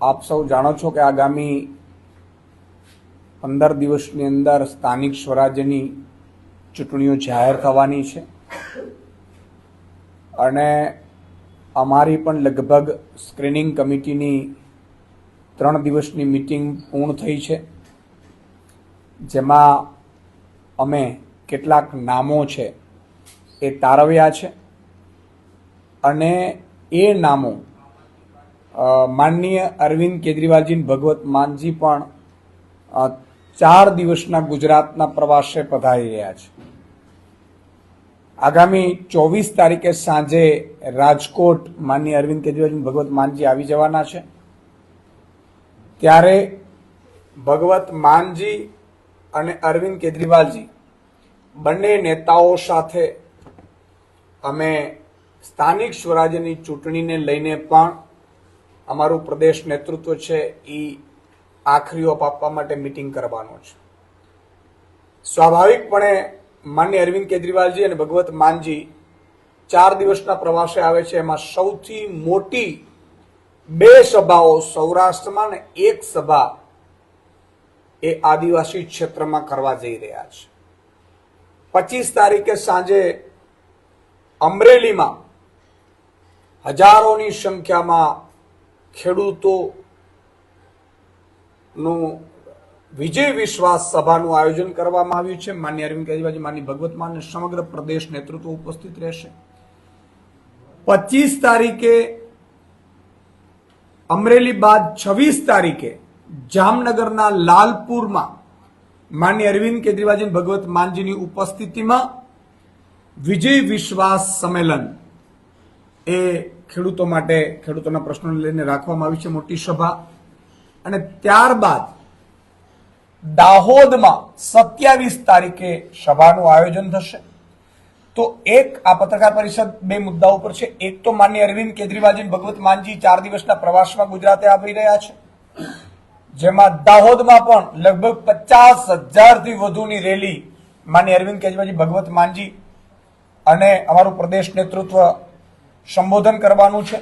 આપ સૌ જાણો છો કે આગામી 15 દિવસની અંદર સ્થાનિક સ્વરાજ્યની ચૂંટણીઓ જાહેર થવાની છે અને અમારી પણ લગભગ સ્ક્રીનિંગ કમિટીની 3 દિવસની મીટિંગ પૂર્ણ થઈ છે, જેમાં અમે કેટલાક નામો છે એ તારવ્યા છે અને એ નામો માનનીય અરવિંદ કેજરીવાલજી ભગવત માનજી પણ 4 દિવસના ગુજરાતના પ્રવાસે પધારી રહ્યા છે. આગામી 24 તારીખે સાંજે રાજકોટ માનનીય અરવિંદ કેજરીવાલજી ભગવત માનજી આવી જવાના છે. ત્યારે ભગવત માનજી અને અરવિંદ કેજરીવાલજી બંને નેતાઓ સાથે અમે સ્થાનિક સ્વરાજ્યની ચૂંટણીને લઈને પણ અમારું પ્રદેશ નેતૃત્વ છે એ આખરી ઓપ આપવા માટે મીટિંગ કરવાનો છે. સ્વાભાવિકપણે માનનીય અરવિંદ કેજરીવાલજી અને ભગવત માનજી 4 દિવસના પ્રવાસે આવે છે. એમાં સૌથી મોટી 2 સભાઓ સૌરાષ્ટ્રમાં અને 1 સભા એ આદિવાસી ક્ષેત્રમાં કરવા જઈ રહ્યા છે. 25 તારીખે સાંજે અમરેલીમાં હજારોની સંખ્યામાં ખેડૂતોનું વિજય વિશ્વાસ સભાનું આયોજન કરવામાં આવ્યું છે. માનનીય અરવિંદ કેજરીવાલજી, માનનીય ભગવત માન અને સમગ્ર પ્રદેશ નેતૃત્વ ઉપસ્થિત રહેશે. 25 તારીખે અમરેલી બાદ 26 તારીખે જામનગરના લાલપુરમાં માનનીય અરવિંદ કેજરીવાલજી ભગવત માનજીની ઉપસ્થિતિમાં વિજય વિશ્વાસ સંમેલન એ ખેડૂતો માટે ખેડૂતોના પ્રશ્નોને લઈને રાખવામાં આવી છે, મોટી સભા. અને ત્યારબાદ દાહોદમાં 27 તારીખે સભાનું આયોજન થશે. તો એક આ પત્રકાર પરિષદ 2 મુદ્દાઓ પર છે. એક તો માનનીય અરવિંદ કેજરીવાલજી ભગવત માનજી 4 દિવસના પ્રવાસમાં ગુજરાતે આવી રહ્યા છે, જેમાં દાહોદમાં પણ લગભગ 50,000થી વધુની રેલી માનનીય અરવિંદ કેજરીવાલજી ભગવત માનજી અને અમારું પ્રદેશ નેતૃત્વ સંબોધન કરવાનું છે.